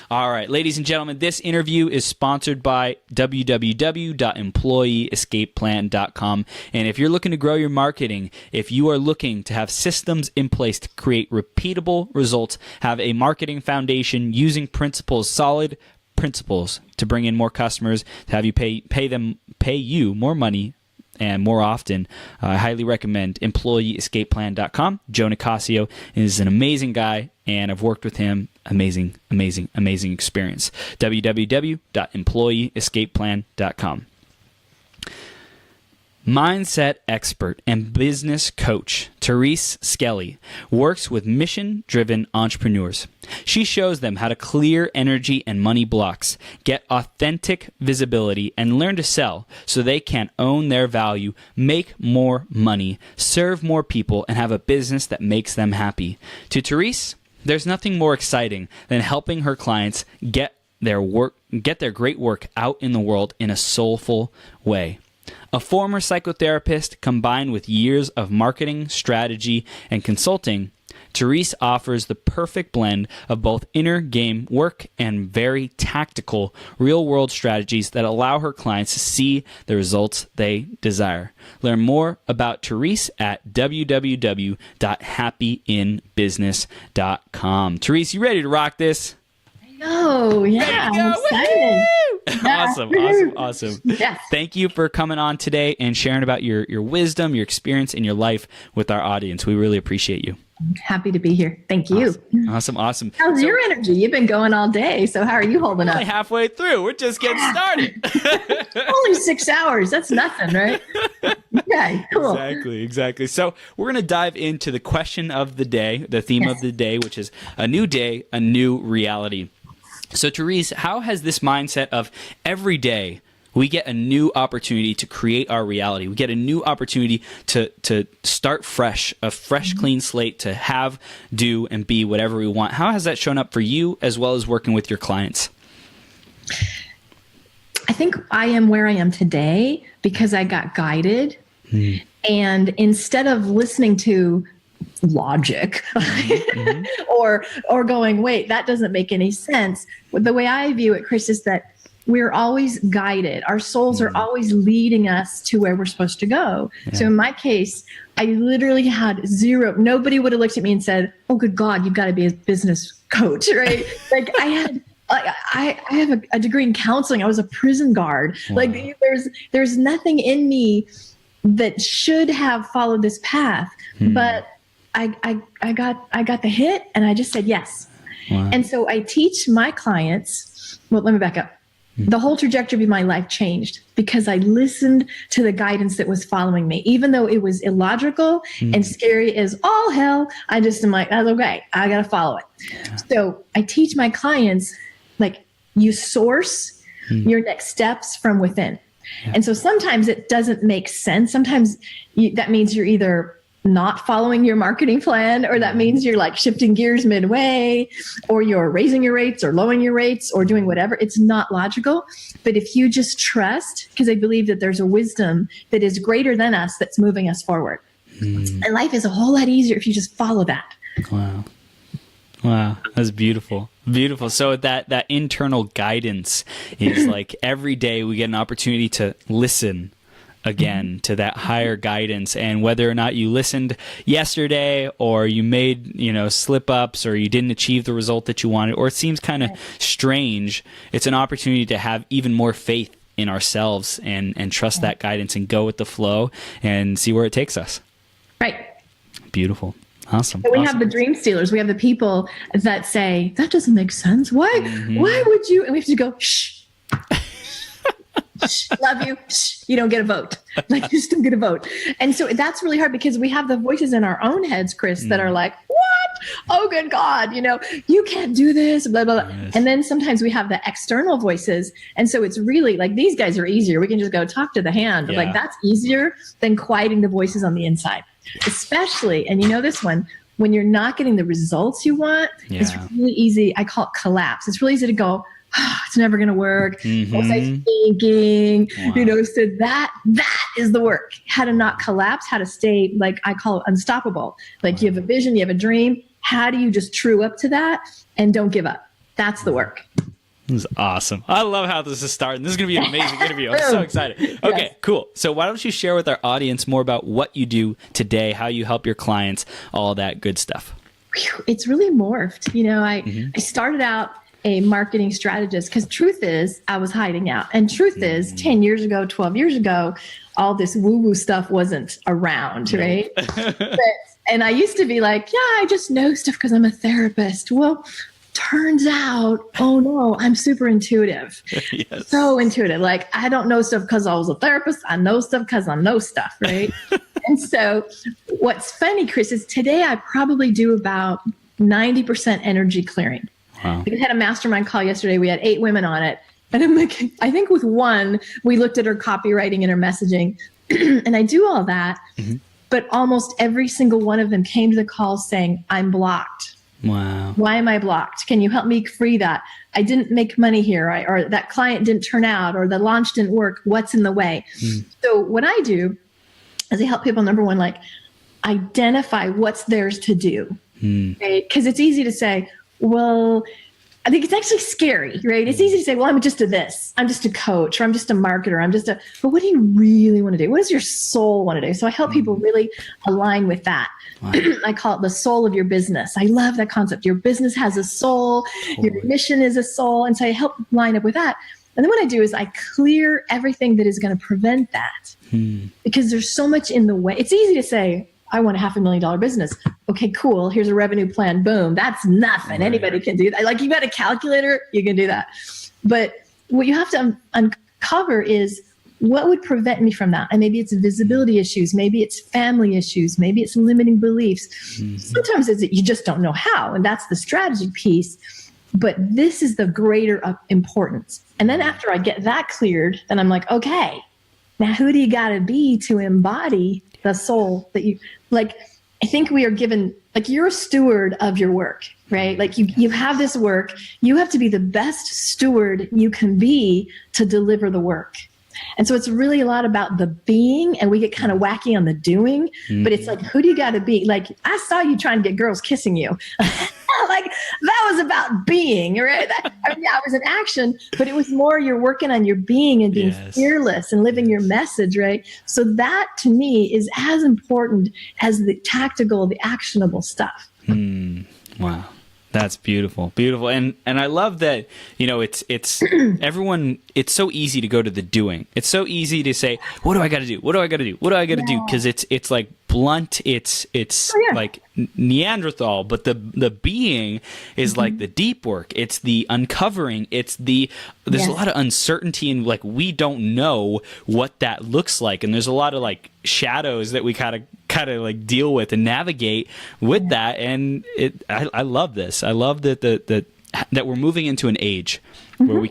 All right, ladies and gentlemen, this interview is sponsored by www.employeeescapeplan.com. And if you're looking to grow your marketing, if you are looking to have systems in place to create repeatable results, have a marketing foundation using solid principles to bring in more customers, to have you pay you more money and more often, I highly recommend employeeescapeplan.com. Joe Nicasio is an amazing guy, and I've worked with him. Amazing experience. www.employeeescapeplan.com. Mindset expert and business coach Therese Skelly works with mission-driven entrepreneurs. She shows them how to clear energy and money blocks, get authentic visibility, and learn to sell so they can own their value, make more money, serve more people, and have a business that makes them happy. To Therese, there's nothing more exciting than helping her clients get their great work out in the world in a soulful way. A former psychotherapist combined with years of marketing, strategy, and consulting, Therese offers the perfect blend of both inner game work and very tactical real-world strategies that allow her clients to see the results they desire. Learn more about Therese at www.happyinbusiness.com. Therese, you ready to rock this? Oh, yeah, I'm excited. Awesome. Yes. Thank you for coming on today and sharing about your wisdom, your experience, and your life with our audience. We really appreciate you. I'm happy to be here. Thank you. Awesome. How's your energy? You've been going all day, so how are you holding up? Only halfway through. We're just getting started. Only 6 hours. That's nothing, right? Okay, cool. Exactly. So we're going to dive into the question of the day, the theme of the day, which is a new day, a new reality. So Therese, how has this mindset of every day we get a new opportunity to create our reality, we get a new opportunity to start fresh, a fresh, clean slate to have, do, and be whatever we want, how has that shown up for you as well as working with your clients? I think I am where I am today because I got guided. And instead of listening to logic or going, wait, that doesn't make any sense. The way I view it, Chris, is that we're always guided. Our souls are always leading us to where we're supposed to go. Yeah. So in my case, I literally had nobody would have looked at me and said, oh, good God, you've got to be a business coach, right? Like I have a degree in counseling. I was a prison guard. Wow. Like there's nothing in me that should have followed this path, but I got the hit and I just said yes. Wow. And so I teach my clients, well, let me back up. The whole trajectory of my life changed because I listened to the guidance that was following me. Even though it was illogical and scary as all hell, I just am like, that's okay. I got to follow it. Yeah. So I teach my clients, like, you source your next steps from within. Yeah. And so sometimes it doesn't make sense. Sometimes that means you're either not following your marketing plan, or that means you're like shifting gears midway, or you're raising your rates or lowering your rates or doing whatever. It's not logical. But if you just trust, because I believe that there's a wisdom that is greater than us that's moving us forward. And life is a whole lot easier if you just follow that. Wow. That's beautiful. So that internal guidance is like every day we get an opportunity to listen again to that higher guidance, and whether or not you listened yesterday or you made slip ups or you didn't achieve the result that you wanted, or it seems kind of strange, it's an opportunity to have even more faith in ourselves and trust that guidance and go with the flow and see where it takes us. Right. Beautiful. Awesome. So we have the dream stealers. We have the people that say, that doesn't make sense. Why would you? And we have to go, shh. Love you. You don't get a vote. Like, you just don't get a vote. And so that's really hard because we have the voices in our own heads, Chris, that are like, what? Oh, good God. You can't do this, blah, blah, blah. Yes. And then sometimes we have the external voices. And so it's really like, these guys are easier. We can just go talk to the hand. Yeah. Like, that's easier than quieting the voices on the inside. Especially, and this one, when you're not getting the results you want, it's really easy. I call it collapse. It's really easy to go, it's never going to work. What's I thinking? Wow. So that is the work. How to not collapse, how to stay, like I call it, unstoppable. Like, you have a vision, you have a dream. How do you just true up to that and don't give up? That's the work. This is awesome. I love how this is starting. This is going to be an amazing interview. I'm so excited. Okay, yes. Cool. So why don't you share with our audience more about what you do today, how you help your clients, all that good stuff. It's really morphed. I started out a marketing strategist because truth is I was hiding out. And truth is 10 years ago, 12 years ago, all this woo-woo stuff wasn't around, right? And I used to be like, yeah, I just know stuff because I'm a therapist. Well, turns out, oh no, I'm super intuitive. Yes. So intuitive. Like, I don't know stuff because I was a therapist. I know stuff because I know stuff, right? And so what's funny, Chris, is today I probably do about 90% energy clearing. Wow. We had a mastermind call yesterday. We had 8 women on it. And I'm like, I think with one, we looked at her copywriting and her messaging. And I do all that. But almost every single one of them came to the call saying, I'm blocked. Wow. Why am I blocked? Can you help me free that? I didn't make money here, or that client didn't turn out, or the launch didn't work. What's in the way? So what I do is I help people, number one, like identify what's theirs to do. Right? Because it's easy to say, well, I think it's actually scary, right? It's easy to say, well, I'm just a this. I'm just a coach, or I'm just a marketer. But what do you really want to do? What does your soul want to do? So I help people really align with that. Wow. I call it the soul of your business. I love that concept. Your business has a soul. Your mission is a soul. And so I help line up with that. And then what I do is I clear everything that is going to prevent that because there's so much in the way. It's easy to say, I want a $500,000 business. Okay, cool. Here's a revenue plan. Boom. That's nothing. Right. Anybody can do that. Like, you got a calculator, you can do that. But what you have to uncover is what would prevent me from that? And maybe it's visibility issues. Maybe it's family issues. Maybe it's limiting beliefs. Sometimes it's that you just don't know how. And that's the strategy piece. But this is the greater importance. And then after I get that cleared, then I'm like, okay, now who do you got to be to embody the soul that you like? I think we are given, like, you're a steward of your work, right? Like you have this work, you have to be the best steward you can be to deliver the work. And so it's really a lot about the being, and we get kind of wacky on the doing, but it's like, who do you got to be? Like, I saw you trying to get girls kissing you. Like, that was about being, right? It was an action, but it was more you're working on your being and being fearless and living your message, right? So that, to me, is as important as the tactical, the actionable stuff. Wow. That's beautiful. Beautiful. And I love that, it's everyone, it's so easy to go to the doing. It's so easy to say, what do I got to do? What do I got to do? What do I got to do? Because it's like blunt. It's like Neanderthal, but the being is like the deep work. It's the uncovering. There's a lot of uncertainty, and like, we don't know what that looks like. And there's a lot of like shadows that we kind of like deal with and navigate with that. And I love this. I love that that we're moving into an age where we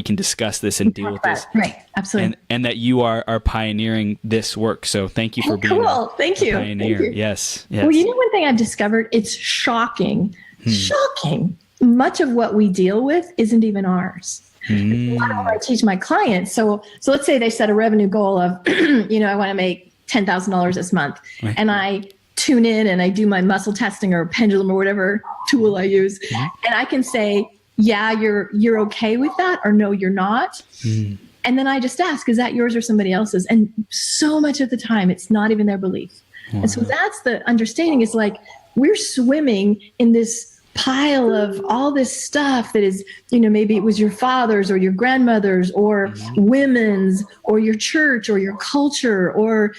can discuss this and deal with this. Right. Absolutely. And that you are pioneering this work. So thank you for being cool. Thank you. Pioneer. Thank you. Yes. Well, one thing I've discovered, it's shocking. Shocking. Much of what we deal with isn't even ours. A lot of what I teach my clients. So let's say they set a revenue goal of, I want to make $10,000 this month. Right. And I tune in and I do my muscle testing or pendulum or whatever tool I use. And I can say, yeah, you're okay with that, or no, you're not. And then I just ask, is that yours or somebody else's? And so much of the time, it's not even their belief. Wow. And so that's the understanding, is like, we're swimming in this pile of all this stuff that is, maybe it was your father's or your grandmother's or women's or your church or your culture, or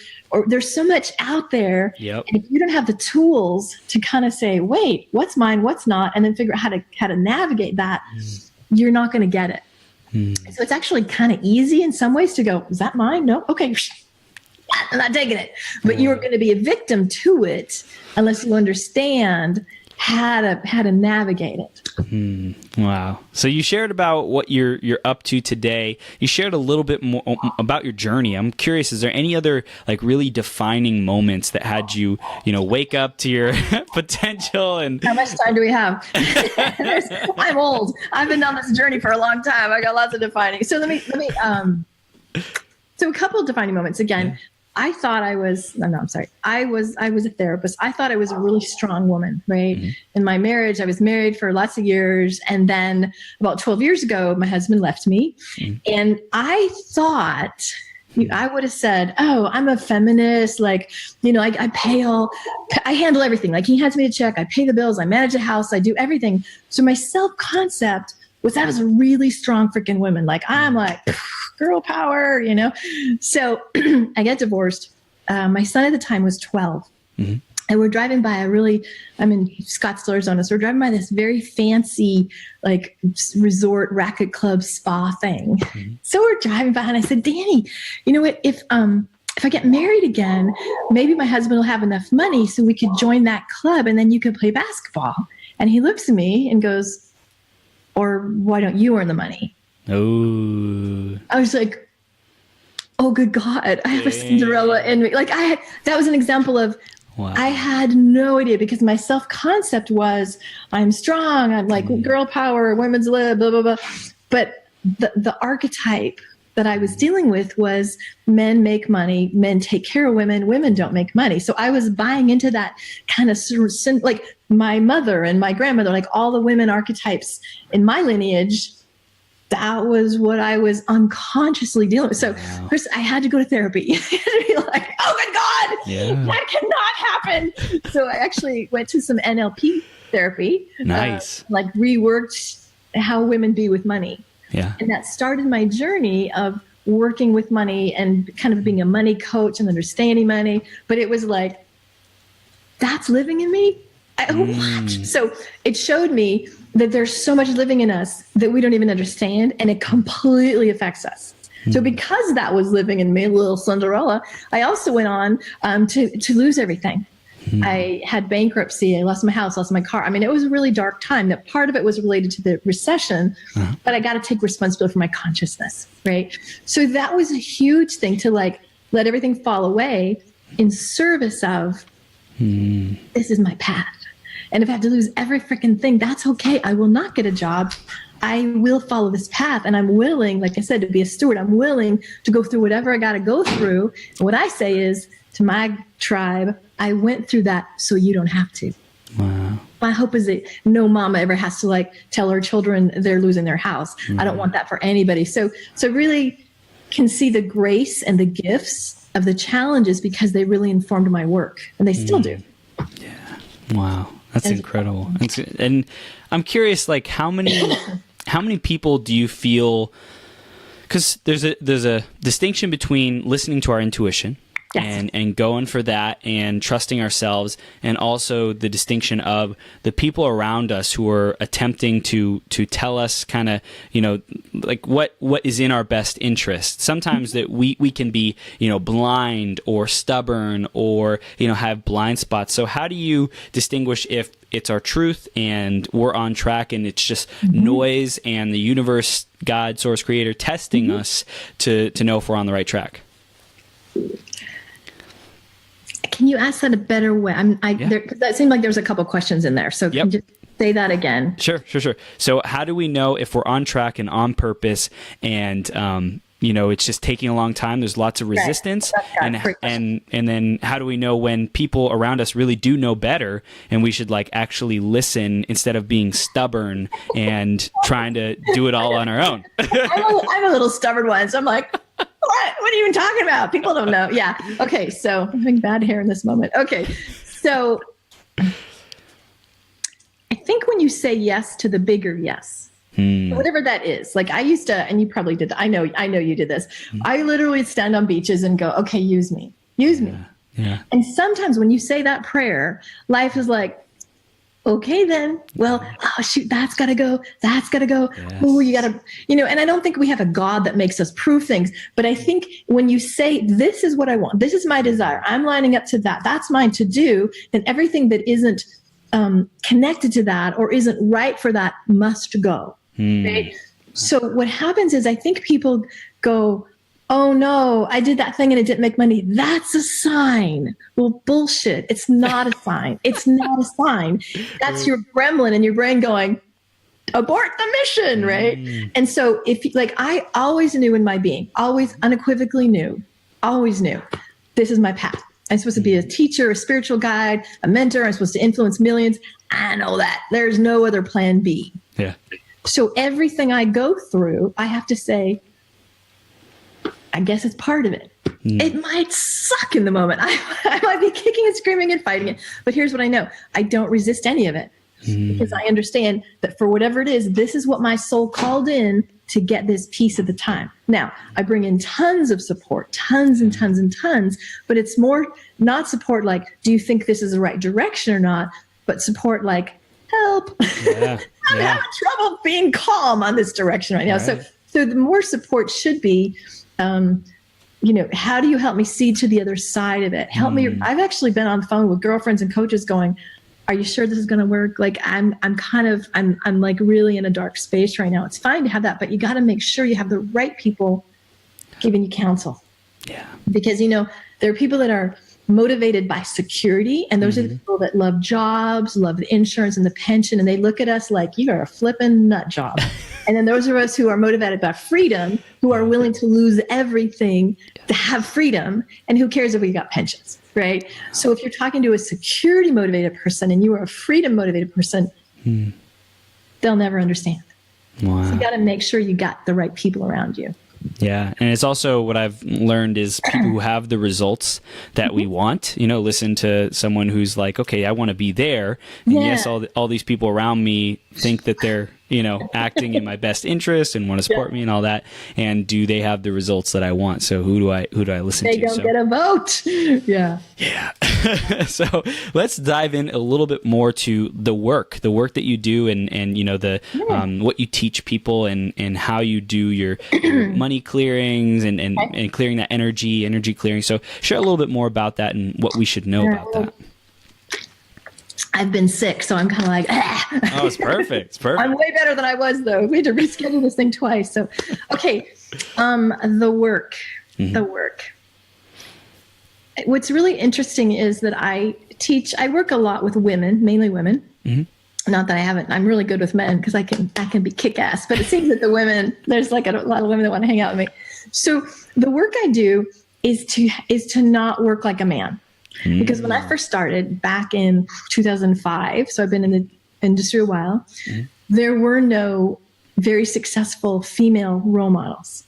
there's so much out there. Yep. And if you don't have the tools to kind of say, wait, what's mine, what's not, and then figure out how to navigate that, you're not going to get it. So it's actually kind of easy in some ways to go, is that mine? No? Okay. I'm not taking it. But you're going to be a victim to it unless you understand how to navigate it. Wow. So you shared about what you're up to today. You shared a little bit more about your journey. I'm curious, is there any other like really defining moments that had you, wake up to your potential? And how much time do we have? I'm old. I've been on this journey for a long time. I got lots of defining. So let me so a couple of defining moments. Again, I thought I was, no, I'm sorry. I was a therapist. I thought I was a really strong woman, right? Mm-hmm. In my marriage, I was married for lots of years. And then about 12 years ago, my husband left me. Mm-hmm. And I thought, I would have said, oh, I'm a feminist. Like, I handle everything. Like, he hands me a check. I pay the bills. I manage the house. I do everything. So my self-concept was that I was a really strong freaking woman. Like, I'm like, girl power, So I get divorced. My son at the time was 12. Mm-hmm. And we're driving by I'm in Scottsdale, Arizona. So we're driving by this very fancy, like, resort racket club spa thing. Mm-hmm. So we're driving by and I said, Danny, you know what? If I get married again, maybe my husband will have enough money so we could join that club and then you could play basketball. And he looks at me and goes, or why don't you earn the money? Oh, I was like, oh, good God, I have a Cinderella in me. Like, that was an example of, wow. I had no idea, because my self-concept was, I'm strong, I'm like girl power, women's lib, blah, blah, blah. But the archetype that I was dealing with was men make money, men take care of women, women don't make money. So I was buying into that kind of, like, my mother and my grandmother, like all the women archetypes in my lineage. That was what I was unconsciously dealing with. So first I had to go to therapy. to be like, oh my God, that cannot happen. So I actually went to some NLP therapy. Nice. Like, reworked how women be with money. Yeah. And that started my journey of working with money and kind of being a money coach and understanding money. But it was like, that's living in me. So it showed me that there's so much living in us that we don't even understand, and it completely affects us. So because that was living in me, little Cinderella, I also went on to lose everything. I had bankruptcy. I lost my house, lost my car. I mean, it was a really dark time. That part of it was related to the recession, but I got to take responsibility for my consciousness, right? So that was a huge thing, to like let everything fall away in service of this is my path. And if I have to lose every freaking thing, that's okay. I will not get a job. I will follow this path. And I'm willing, like I said, to be a steward. I'm willing to go through whatever I got to go through. And what I say is to my tribe, I went through that so you don't have to. Wow. My hope is that no mama ever has to like tell her children they're losing their house. I don't want that for anybody. So really can see the grace and the gifts of the challenges, because they really informed my work, and they still do. Yeah. Wow. That's incredible. And I'm curious, like, how many people do you feel, because there's a distinction between listening to our intuition and going for that and trusting ourselves, and also the distinction of the people around us who are attempting to tell us kind of, like what is in our best interest. Sometimes that we can be, blind or stubborn or, have blind spots. So how do you distinguish if it's our truth and we're on track and it's just noise and the universe, God, source, creator testing us to know if we're on the right track? Can you ask that a better way? That seemed like there was a couple questions in there. So can you just say that again? Sure. So how do we know if we're on track and on purpose, and it's just taking a long time, there's lots of resistance, and then how do we know when people around us really do know better, and we should like actually listen instead of being stubborn and trying to do it all on our own? I'm a little stubborn one, so I'm like, what are you even talking about? People don't know. Yeah. Okay. So I'm having bad hair in this moment. Okay. So I think when you say yes to the bigger yes, whatever that is, like I used to, and you probably did. I know you did this. I literally stand on beaches and go, okay, use me. Yeah. And sometimes when you say that prayer, life is like, okay, then, well, oh shoot, that's got to go. Yes. Oh, you got to, and I don't think we have a God that makes us prove things, but I think when you say, this is what I want, this is my desire, I'm lining up to that, that's mine to do, then everything that isn't connected to that or isn't right for that must go. Right? So what happens is I think people go, oh no, I did that thing and it didn't make money. That's a sign. Well, bullshit. It's not a sign. It's not a sign. That's your gremlin in your brain going, abort the mission, right? And so I always knew in my being, always unequivocally knew, always knew this is my path. I'm supposed to be a teacher, a spiritual guide, a mentor. I'm supposed to influence millions. I know that. There's no other plan B. Yeah. So everything I go through, I have to say, I guess it's part of it. It might suck in the moment. I might be kicking and screaming and fighting it. But here's what I know. I don't resist any of it because I understand that for whatever it is, this is what my soul called in to get this piece at the time. Now, I bring in tons of support, tons and tons and tons, but it's more not support like, do you think this is the right direction or not? But support like, help. Yeah. I'm having trouble being calm on this direction right now. Right. So the more support should be, how do you help me see to the other side of it? Help me. I've actually been on the phone with girlfriends and coaches going, are you sure this is going to work? Like I'm like really in a dark space right now. It's fine to have that, but you got to make sure you have the right people giving you counsel. Yeah. Because, there are people that are motivated by security, and those are the people that love jobs, love the insurance and the pension, and they look at us like, you are a flipping nut job. And then those of us who are motivated by freedom, who are willing to lose everything to have freedom, and who cares if we got pensions, right? So if you're talking to a security motivated person and you are a freedom motivated person, they'll never understand. Wow. So you got to make sure you got the right people around you. Yeah. And it's also what I've learned is people who have the results that we want, listen to someone who's like, okay, I want to be there. And yes, all these people around me think that they're, acting in my best interest and want to support me and all that. And do they have the results that I want? So who do I listen to? They don't get a vote. Yeah. Yeah. So let's dive in a little bit more to the work that you do and what you teach people and how you do your money clearings and clearing that energy clearing. So share a little bit more about that and what we should know about that. I've been sick, so I'm kind of like, Oh, it's perfect. It's perfect. I'm way better than I was, though. We had to reschedule this thing twice. So, okay. The work. What's really interesting is that I work a lot with women, mainly women. Not that I haven't, I'm really good with men because I can be kick-ass, but it seems that the women, there's like a lot of women that want to hang out with me. So the work I do is to not work like a man. Because when I first started back in 2005, so I've been in the industry a while, there were no very successful female role models.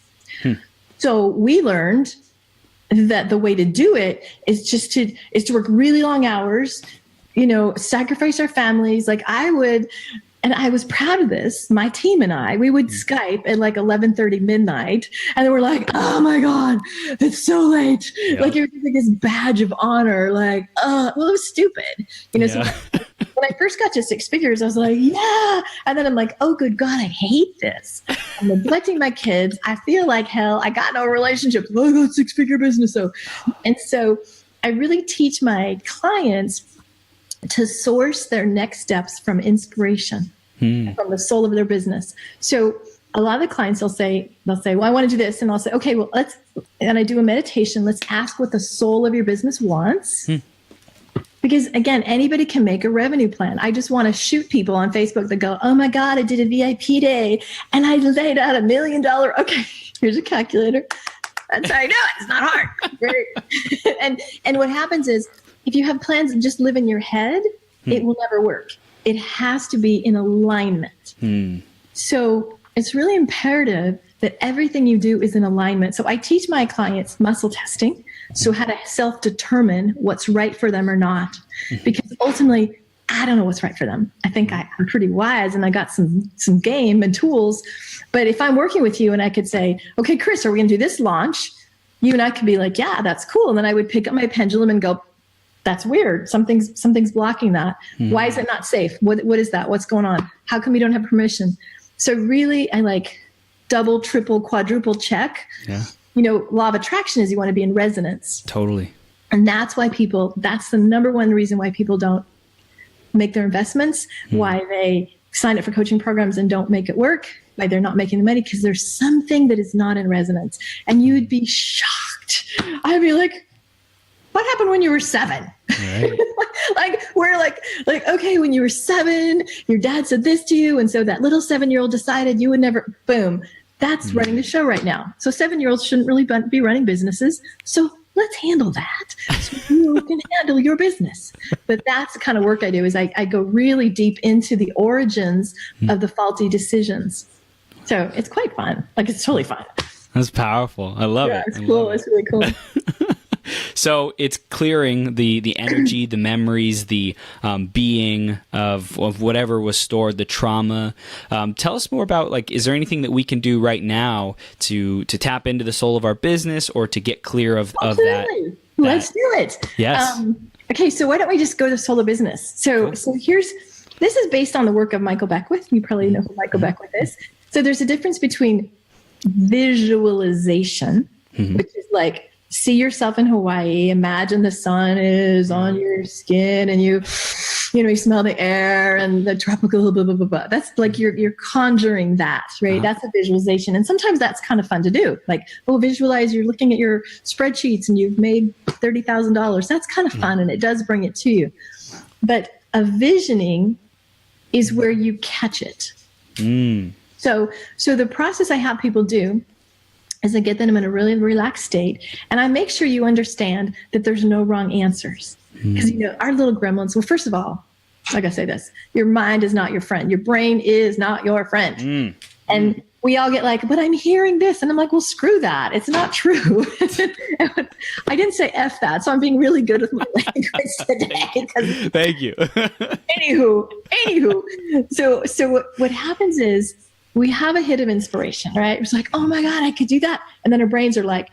So we learned that the way to do it is to work really long hours, sacrifice our families. Like and I was proud of this. My team and we would Skype at like 11:30 midnight. And then we're like, oh my God, it's so late. Yeah. Like it was like this badge of honor. Like, well, it was stupid. So when I first got to six figures, I was like, yeah. And then I'm like, oh, good God, I hate this. I'm neglecting my kids. I feel like hell. I got no relationship. Oh, I got six-figure business. So I really teach my clients to source their next steps from inspiration, from the soul of their business. So a lot of the clients, they'll say, well, I want to do this. And I'll say, okay, well, and I do a meditation. Let's ask what the soul of your business wants. Because again, anybody can make a revenue plan. I just want to shoot people on Facebook that go, oh my God, I did a VIP day and I laid out $1 million. Okay, here's a calculator. That's how I do it. It's not hard. Right? And what happens is, if you have plans that just live in your head, it will never work. It has to be in alignment. So it's really imperative that everything you do is in alignment. So I teach my clients muscle testing, so how to self-determine what's right for them or not. Because ultimately, I don't know what's right for them. I think I'm pretty wise and I got some game and tools. But if I'm working with you and I could say, okay, Chris, are we going to do this launch? You and I could be like, yeah, that's cool. And then I would pick up my pendulum and go, that's weird. Something's blocking that. Why is it not safe? What is that? What's going on? How come we don't have permission? So really, I like double, triple, quadruple check. Yeah. Law of attraction is you want to be in resonance. Totally. And that's the number one reason why people don't make their investments, why they sign up for coaching programs and don't make it work, why they're not making the money, because there's something that is not in resonance. And you would be shocked. I'd be like, what happened when you were 7? Right. We're like, okay, when you were 7, your dad said this to you. And so that little 7-year-old decided you would never, boom, that's running the show right now. So 7-year-olds shouldn't really be running businesses. So let's handle that so you can handle your business. But that's the kind of work I do, is I go really deep into the origins of the faulty decisions. So it's quite fun. Like, it's totally fun. That's powerful. I love it. It's cool. It's really cool. So it's clearing the energy, the memories, the being of whatever was stored, the trauma. Tell us more about, like, is there anything that we can do right now to tap into the soul of our business, or to get clear of that? Let's do it. Yes. Okay, so why don't we just go to soul of business? So this is based on the work of Michael Beckwith. You probably know who Michael Beckwith is. So there's a difference between visualization, which is like, see yourself in Hawaii, imagine the sun is on your skin, and you smell the air and the tropical blah, blah, blah, blah. That's like you're conjuring that, right? That's a visualization. And sometimes that's kind of fun to do. Like, visualize you're looking at your spreadsheets and you've made $30,000. That's kind of fun, and it does bring it to you. But a visioning is where you catch it. So the process I have people do is I get them in a really relaxed state, and I make sure you understand that there's no wrong answers. Because, our little gremlins, well, first of all, I gotta say this, your mind is not your friend. Your brain is not your friend. And we all get like, but I'm hearing this. And I'm like, well, screw that. It's not true. I didn't say F that, so I'm being really good with my language today. Thank you. Anywho. So what happens is, we have a hit of inspiration, right? It's like, oh my God, I could do that. And then our brains are like,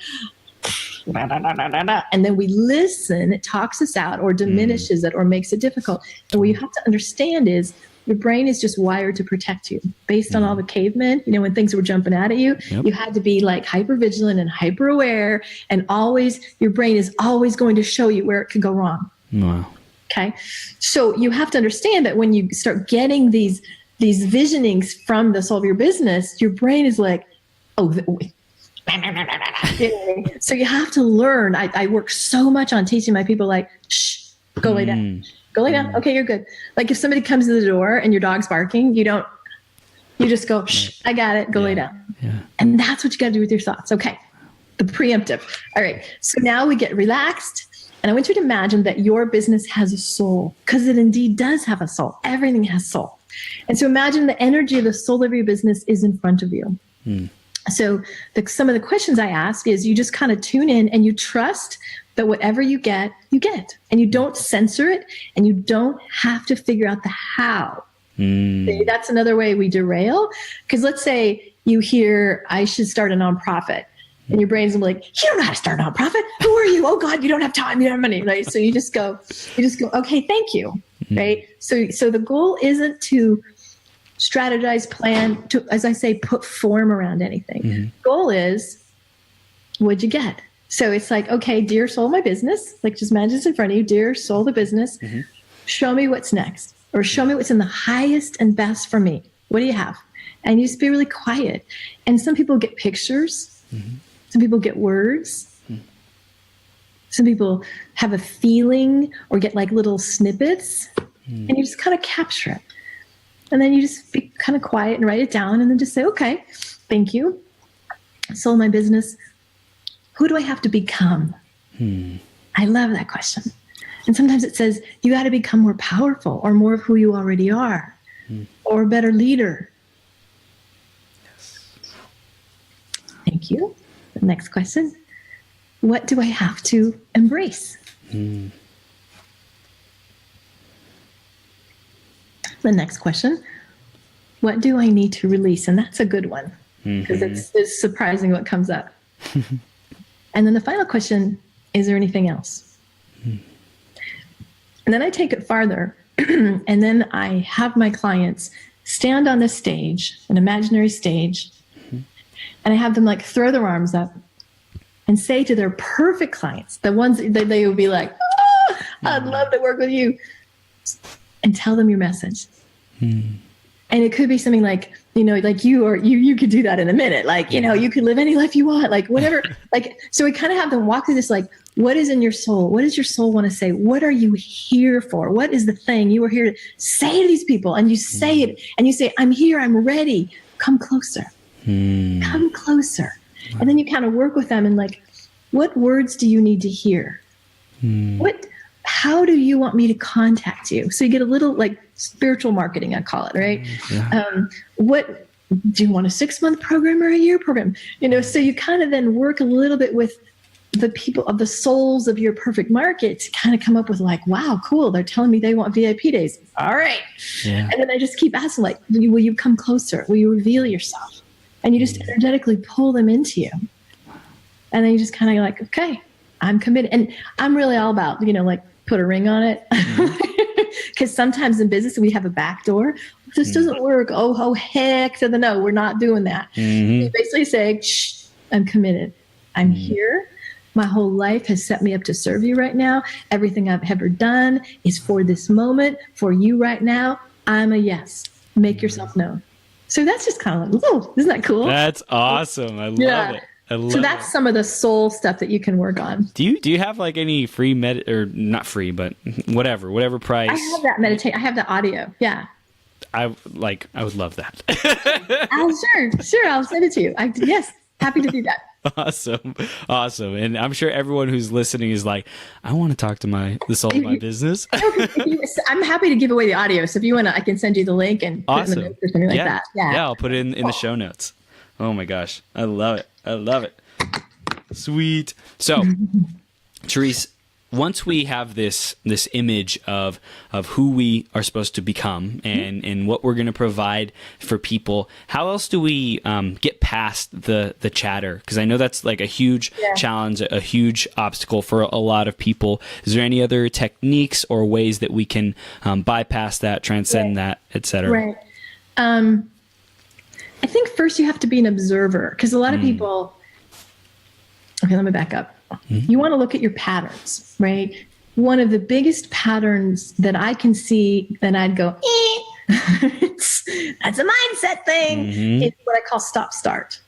da, da, da, da, da, da. And then we listen, it talks us out or diminishes it or makes it difficult. And what you have to understand is, your brain is just wired to protect you. Based on all the cavemen, when things were jumping out at you, you had to be like hyper vigilant and hyper aware, and always, your brain is always going to show you where it could go wrong. Wow. Okay. So you have to understand that when you start getting these visionings from the soul of your business, your brain is like, so you have to learn. I work so much on teaching my people, like, shh, go lay down. Go lay down. Okay, you're good. Like, if somebody comes to the door and your dog's barking, you just go, shh, I got it. Go lay down. Yeah. And that's what you got to do with your thoughts. Okay. The preemptive. All right. So now we get relaxed. And I want you to imagine that your business has a soul, because it indeed does have a soul. Everything has soul. And so imagine the energy of the soul of your business is in front of you. So some of the questions I ask is, you just kind of tune in and you trust that whatever you get, and you don't censor it, and you don't have to figure out the how. That's another way we derail. Because let's say you hear, I should start a nonprofit. And your brain's like, you don't know how to start a nonprofit. Who are you? Oh God, you don't have time. You don't have money, right? So you just go, okay, thank you, right? So the goal isn't to strategize, plan, to, as I say, put form around anything. Goal is, what'd you get? So it's like, okay, dear soul of my business, like, just imagine it's in front of you, dear soul of the business, show me what's next, or show me what's in the highest and best for me. What do you have? And you just be really quiet. And some people get pictures. Some people get words. Some people have a feeling or get like little snippets, and you just kind of capture it. And then you just be kind of quiet and write it down, and then just say, okay, thank you. Soul of my business. Who do I have to become? I love that question. And sometimes it says, you got to become more powerful, or more of who you already are, or a better leader. Thank you. The next question. What do I have to embrace? The next question. What do I need to release? And that's a good one, because it's surprising what comes up. And then the final question, is there anything else? And then I take it farther, and then I have my clients stand on this stage, an imaginary stage, and I have them like throw their arms up and say to their perfect clients, the ones that they would be like, oh, I'd love to work with you, and tell them your message. And it could be something like, like you could do that in a minute. Like, you could live any life you want, like whatever. Like, so we kind of have them walk through this, like, what is in your soul? What does your soul want to say? What are you here for? What is the thing you are here to say to these people? And you say it, and you say, I'm here, I'm ready. Come closer. Come closer. And then you kind of work with them and like what words do you need to hear? How do you want me to contact you? So you get a little like spiritual marketing, I call it, right? What do you want, a 6-month program or a year program? So you kind of then work a little bit with the people of the souls of your perfect market to kind of come up with like, wow, cool. They're telling me they want VIP days. All right. Yeah. And then I just keep asking, like, will you come closer? Will you reveal yourself? And you just energetically pull them into you. And then you just kind of like, okay, I'm committed. And I'm really all about, like, put a ring on it. Because sometimes in business we have a back door. If this doesn't work, oh heck to the no, we're not doing that. You basically say, shh, I'm committed. I'm here. My whole life has set me up to serve you right now. Everything I've ever done is for this moment, for you right now. I'm a yes. Make yourself known. So that's just kind of like, oh, isn't that cool? That's awesome. I love it. So that's some of the soul stuff that you can work on. Do you have like any free or not free, but whatever price? I have that I have the audio. Yeah. I would love that. Sure. I'll send it to you. Yes. Happy to do that. Awesome. And I'm sure everyone who's listening is like, I want to talk to the soul of my business. I'm happy to give away the audio. So if you want to, I can send you the link and put it in the notes or something like that. Yeah, I'll put it in the show notes. Oh my gosh. I love it. Sweet. So, Therese, once we have this image of who we are supposed to become and what we're going to provide for people, how else do we get past the chatter? Because I know that's like a huge challenge, a huge obstacle for a lot of people. Is there any other techniques or ways that we can bypass that, transcend that, etc.? Right. I think first you have to be an observer, because a lot of people. Okay, let me back up. You want to look at your patterns, right? One of the biggest patterns that I can see, then I'd go, that's a mindset thing. It's what I call stop-start.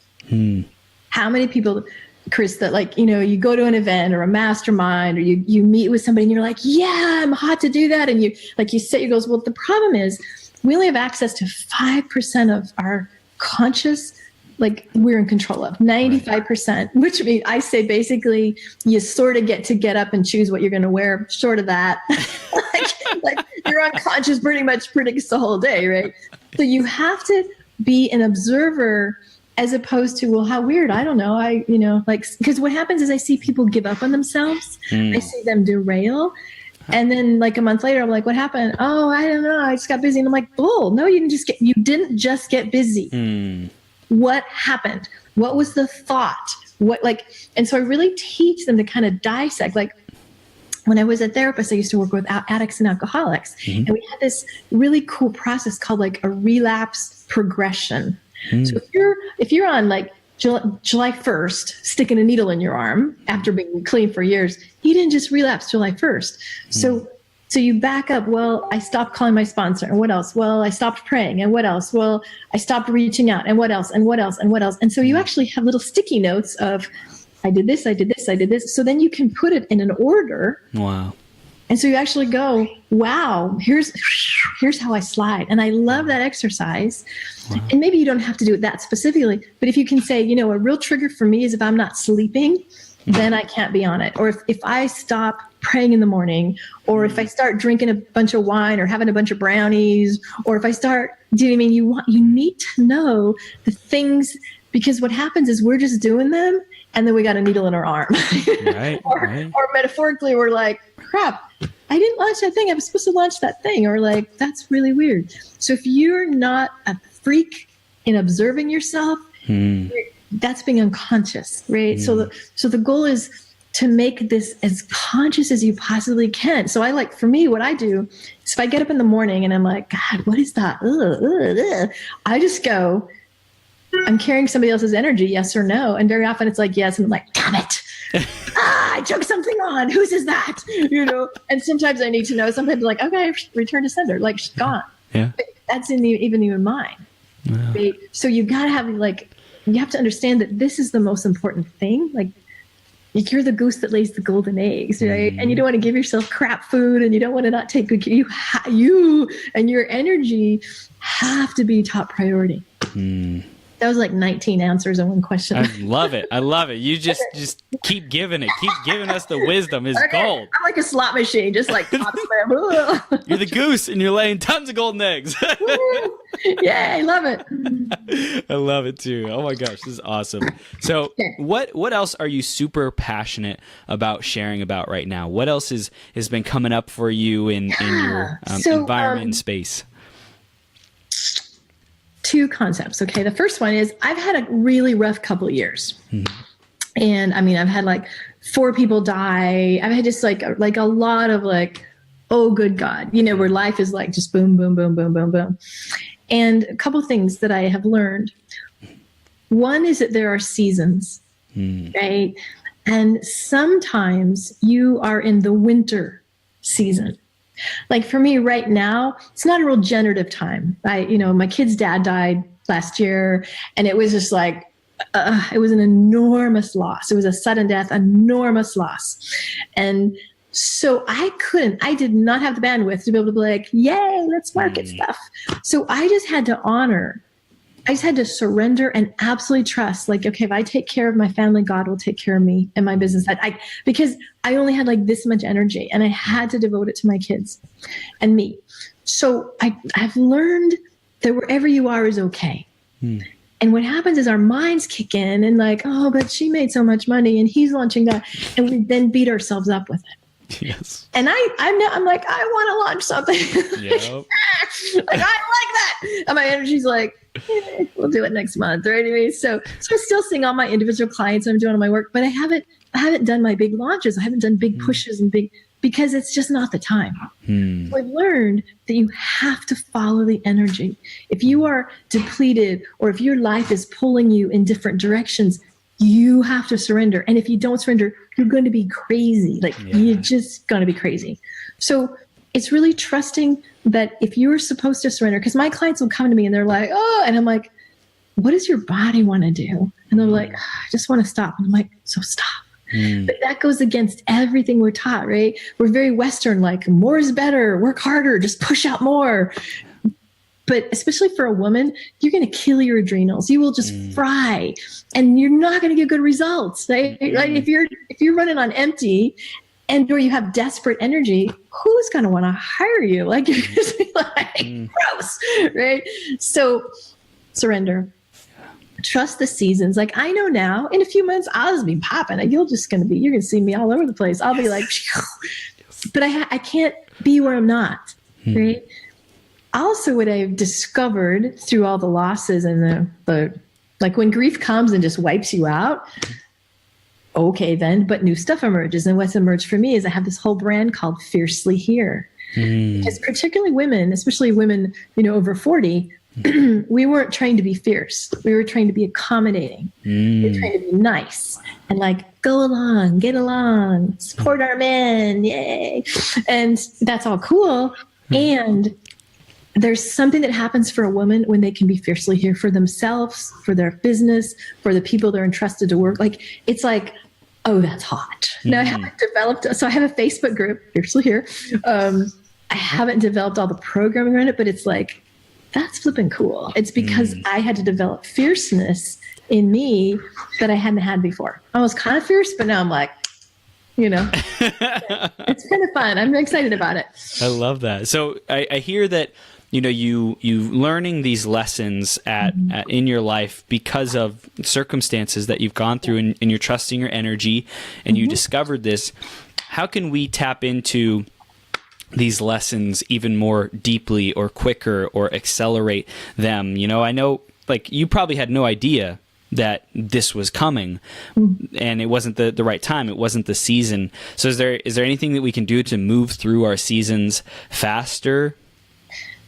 How many people, Chris, that like, you go to an event or a mastermind or you meet with somebody and you're like, yeah, I'm hot to do that. And you set your goals. Well, the problem is we only have access to 5% of our conscious, like we're in control of 95%, which means I say basically you sort of get up and choose what you're going to wear. Short of that, like your unconscious pretty much predicts the whole day, right? So you have to be an observer as opposed to, well, how weird, I don't know. Because what happens is I see people give up on themselves. I see them derail. And then like a month later, I'm like, what happened? Oh, I don't know. I just got busy. And I'm like, bull, no, you didn't just get busy. What happened? What was the thought? And so I really teach them to kind of dissect. Like when I was a therapist, I used to work with addicts and alcoholics. And we had this really cool process called like a relapse progression. So if you're on like July 1st, sticking a needle in your arm after being clean for years, you didn't just relapse July 1st. So you back up. Well, I stopped calling my sponsor. And what else? Well, I stopped praying. And what else? Well, I stopped reaching out. And what else? And what else? And what else? And so you actually have little sticky notes of, I did this, I did this, I did this. So then you can put it in an order. Wow. And so you actually go, wow, here's how I slide. And I love that exercise. Wow. And maybe you don't have to do it that specifically, but if you can say, a real trigger for me is if I'm not sleeping, then I can't be on it. Or if I stop praying in the morning, or if I start drinking a bunch of wine or having a bunch of brownies, or if I start, do you know what I mean? You need to know the things, because what happens is we're just doing them and then we got a needle in our arm. Right, or metaphorically, we're like, crap, I didn't launch that thing. I was supposed to launch that thing. Or like, that's really weird. So if you're not a freak in observing yourself, that's being unconscious, right? So the goal is to make this as conscious as you possibly can. So for me, what I do is if I get up in the morning and I'm like, God, what is that? I just go, I'm carrying somebody else's energy, yes or no. And very often it's like, yes. And I'm like, damn it. I took something on. Whose is that? And sometimes I need to know. Sometimes like, okay, return to sender. Like, she's gone. Yeah. But that's even your mind. Wow. Right? So you got to have you have to understand that this is the most important thing. Like you're the goose that lays the golden eggs, right? And you don't want to give yourself crap food, and you don't want to not take good care. You and your energy have to be top priority. That was like 19 answers in one question. I love it. I love it. You just keep giving it. Keep giving us the wisdom. It's gold. I'm like a slot machine, just like top spam. You're the goose and you're laying tons of golden eggs. Yeah, I love it. I love it too. Oh my gosh, this is awesome. So what else are you super passionate about sharing about right now? What else has been coming up for you in your environment and space? Two concepts. Okay. The first one is I've had a really rough couple of years. And I mean, I've had like 4 people die. I've had just like a lot of like, oh, good God, where life is like just boom, boom, boom, boom, boom, boom. And a couple of things that I have learned. One is that there are seasons, right? And sometimes you are in the winter season. Like for me right now, it's not a real generative time. My kid's dad died last year, and it was just like, it was an enormous loss. It was a sudden death, enormous loss. And so I did not have the bandwidth to be able to be like, yay, let's market stuff. So I just had to surrender and absolutely trust, like, okay, if I take care of my family, God will take care of me and my business. Because I only had like this much energy and I had to devote it to my kids and me. So I've learned that wherever you are is okay. And what happens is our minds kick in and like, oh, but she made so much money and he's launching that. And we then beat ourselves up with it. Yes. And I'm like, I want to launch something. Yep. Like, I like that. And my energy's like, we'll do it next month, right? So I'm still seeing all my individual clients. I'm doing all my work, but I haven't done my big launches. I haven't done big pushes and because it's just not the time. So I've learned that you have to follow the energy. If you are depleted or if your life is pulling you in different directions, you have to surrender. And if you don't surrender, you're going to be crazy. You're just going to be crazy. So it's really trusting that if you're supposed to surrender, because my clients will come to me and they're like, oh, and I'm like, what does your body want to do? And they're like, I just want to stop. And I'm like, so stop. But that goes against everything we're taught, right? We're very Western, like more is better, work harder, just push out more. But especially for a woman, you're going to kill your adrenals. You will just fry and you're not going to get good results. Right? Like if you're running on empty and or you have desperate energy, who's going to want to hire you? Like you're just like gross, right? So surrender. Trust the seasons. Like I know now in a few months, I'll just be popping. You're going to see me all over the place. I'll be like, but I can't be where I'm not. Right. Also, what I've discovered through all the losses and the like when grief comes and just wipes you out, okay then, but new stuff emerges. And what's emerged for me is I have this whole brand called Fiercely Here. Because particularly women, especially women, over 40, we weren't trained to be fierce. We were trained to be accommodating. We were trained to be nice and like, go along, get along, support our men, yay. And that's all cool. And there's something that happens for a woman when they can be fiercely here for themselves, for their business, for the people they're entrusted to work. Like, it's like, oh, that's hot. Now I haven't developed, so I have a Facebook group, Fiercely Here. I haven't developed all the programming around it, but it's like, that's flipping cool. It's because I had to develop fierceness in me that I hadn't had before. I was kind of fierce, but now I'm like, it's kind of fun. I'm excited about it. I love that. So I hear that, you learning these lessons in your life because of circumstances that you've gone through and you're trusting your energy and you discovered this. How can we tap into these lessons even more deeply or quicker or accelerate them? I know like you probably had no idea that this was coming and it wasn't the right time. It wasn't the season. So is there anything that we can do to move through our seasons faster?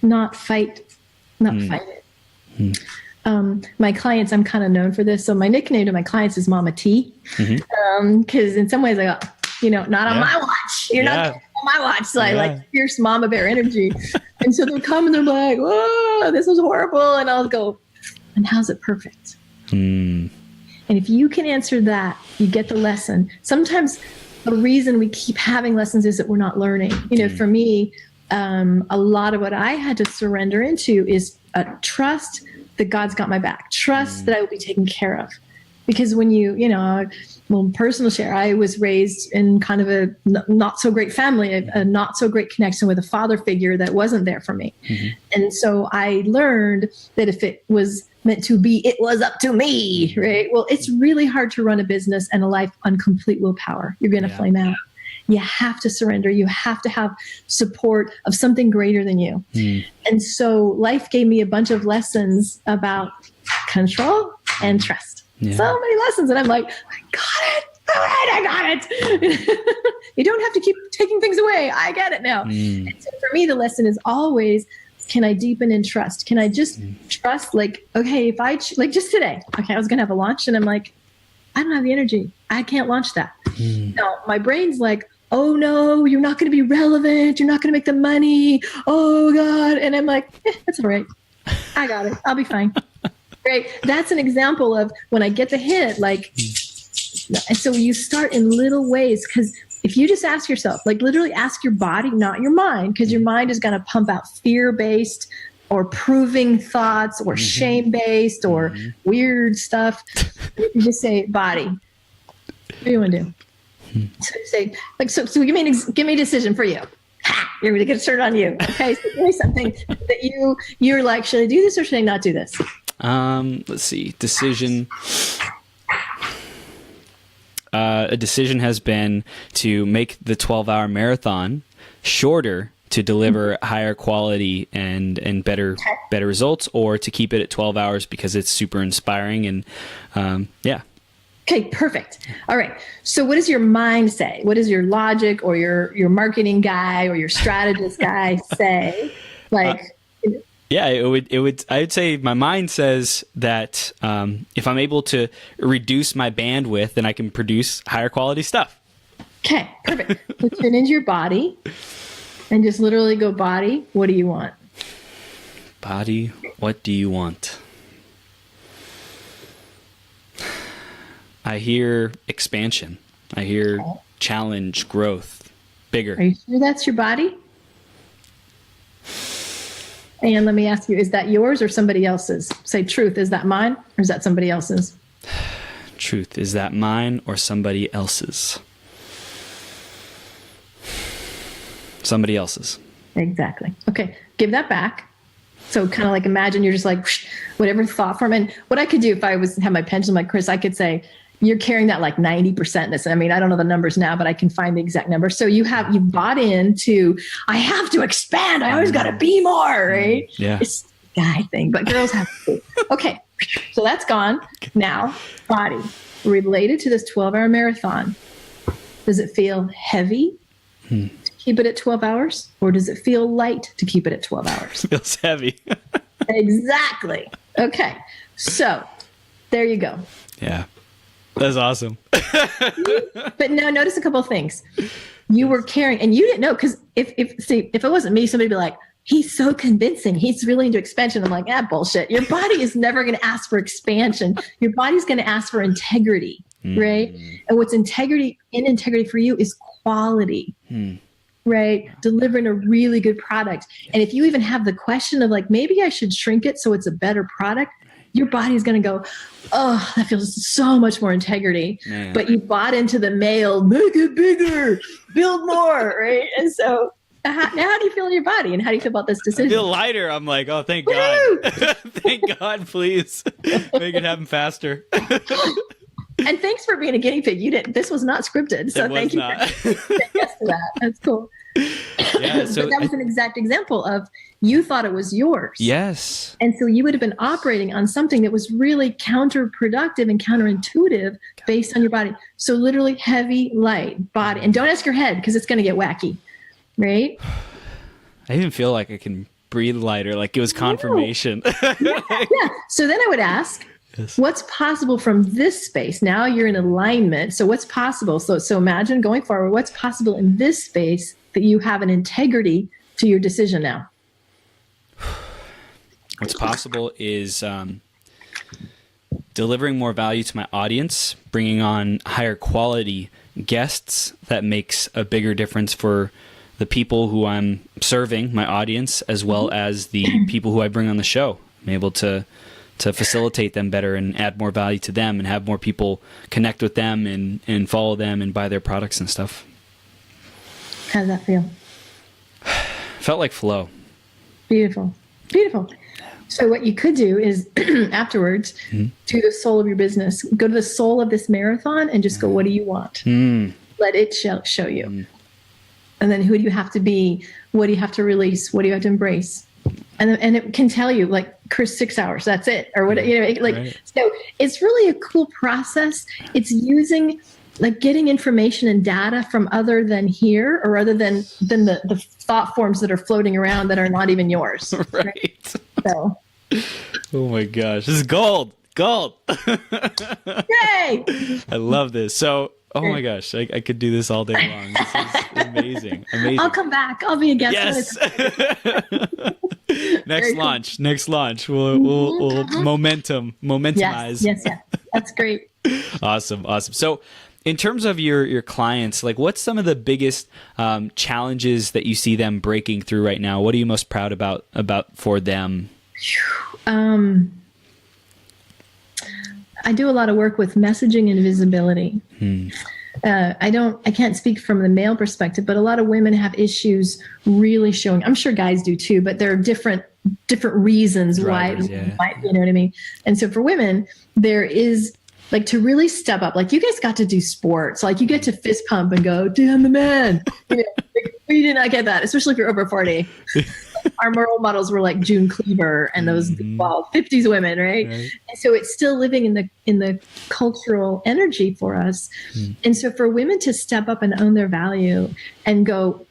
Not fight it. My clients, I'm kind of known for this. So my nickname to my clients is Mama T. Because in some ways I go, not on my watch. You're not on my watch. So I like fierce mama bear energy. And so they'll come and they're like, oh, this was horrible. And I'll go, and how's it perfect? And if you can answer that, you get the lesson. Sometimes the reason we keep having lessons is that we're not learning. For me, a lot of what I had to surrender into is a trust that God's got my back. Trust that I will be taken care of. Because when personal share, I was raised in kind of a not so great family, a not so great connection with a father figure that wasn't there for me. And so I learned that if it was meant to be, it was up to me, right? Well, it's really hard to run a business and a life on complete willpower. You're going to flame out. You have to surrender. You have to have support of something greater than you. And so life gave me a bunch of lessons about control and trust. Yeah. So many lessons. And I'm like, I got it. All right, I got it. You don't have to keep taking things away. I get it now. And so for me, the lesson is always, can I deepen in trust? Can I just trust, like, okay, if I, like just today, okay, I was going to have a launch and I'm like, I don't have the energy. I can't launch that. No, my brain's like, oh no, you're not going to be relevant. You're not going to make the money. Oh God. And I'm like, that's all right. I got it. I'll be fine. Right. That's an example of when I get the hit, like, and so you start in little ways, because if you just ask yourself, like literally ask your body, not your mind, because your mind is going to pump out fear-based or proving thoughts or shame-based or weird stuff. You just say, body, what do you want to do? So you say, like, so give me a decision for you. Ha! You're going to get turned on you. Okay. So give me something that you're like, should I do this or should I not do this? Let's see. Decision. A decision has been to make the 12-hour marathon shorter to deliver higher quality and better results, or to keep it at 12 hours because it's super inspiring. And yeah. Okay, perfect. All right. So what does your mind say? What does your logic or your marketing guy or your strategist guy say? Like, yeah, it would. I would say my mind says that if I'm able to reduce my bandwidth, then I can produce higher quality stuff. Okay, perfect. So tune into your body and just literally go, body, what do you want? Body, what do you want? I hear expansion. I hear challenge, growth, bigger. Are you sure that's your body? And let me ask you, is that yours or somebody else's? Say truth, is that mine or is that somebody else's? Truth, is that mine or somebody else's? Somebody else's. Exactly. Okay, give that back. So kind of like imagine you're just like, whatever thought form. And what I could do if I had my pendulum like Chris, I could say, you're carrying that like 90% this. I mean, I don't know the numbers now, but I can find the exact number. So you bought into, I have to expand. I always got to be more, right? Yeah. It's a guy thing, but girls have to. Okay. So that's gone. Now, body related to this 12-hour marathon. Does it feel heavy to keep it at 12 hours? Or does it feel light to keep it at 12 hours? It feels heavy. Exactly. Okay. So there you go. Yeah. That's awesome. But now notice a couple of things. You were carrying, and you didn't know, because if it wasn't me, somebody would be like, he's so convincing. He's really into expansion. I'm like, bullshit. Your body is never going to ask for expansion. Your body's going to ask for integrity, right? And what's integrity for you is quality, right? Delivering a really good product. And if you even have the question of like, maybe I should shrink it so it's a better product, your body's going to go, oh, that feels so much more integrity. Man. But you bought into the male, make it bigger, build more, right? And so now how do you feel in your body? And how do you feel about this decision? I feel lighter. I'm like, oh, thank God. Thank God, please. Make it happen faster. And thanks for being a guinea pig. This was not scripted. So thank you for saying yes to that. That's cool. Yeah, so but that was an exact example of you thought it was yours. Yes. And so you would have been operating on something that was really counterproductive and counterintuitive based on your body. So literally heavy, light body. And don't ask your head because it's going to get wacky, right? I even feel like I can breathe lighter, like it was confirmation. Yeah. So then I would ask, what's possible from this space? Now you're in alignment. So what's possible? So imagine going forward, what's possible in this space that you have an integrity to your decision now? What's possible is delivering more value to my audience, bringing on higher quality guests that makes a bigger difference for the people who I'm serving, my audience, as well as the people who I bring on the show. I'm able to to facilitate them better and add more value to them and have more people connect with them and follow them and buy their products and stuff. How does that feel? Felt like flow. Beautiful. Beautiful. So what you could do is afterwards, to the soul of your business, go to the soul of this marathon and just go, what do you want? Let it show you. And then who do you have to be? What do you have to release? What do you have to embrace? And it can tell you, like, Chris, 6 hours, that's it. Or what, right. So it's really a cool process. It's using, like, getting information and data from other than here, or other than the thought forms that are floating around that are not even yours. Right. So. Oh my gosh, this is gold. Yay! I love this. So, oh my gosh, I could do this all day long. This is amazing. I'll come back. I'll be a guest. Yes. Next launch. We'll momentumize. Yes. That's great. Awesome. So, in terms of your clients, like, what's some of the biggest challenges that you see them breaking through right now? What are you most proud about for them? I do a lot of work with messaging and visibility. I can't speak from the male perspective, but a lot of women have issues really showing. I'm sure guys do too, but there are different reasons why, you know what I mean? And so for women, there is, like, to really step up. Like, you guys got to do sports. Like, you get to fist pump and go, damn the man. Like, we did not get that, especially if you're over 40. Our role models were like June Cleaver and those 50s women, right? And so it's still living in the cultural energy for us. And so for women to step up and own their value and go,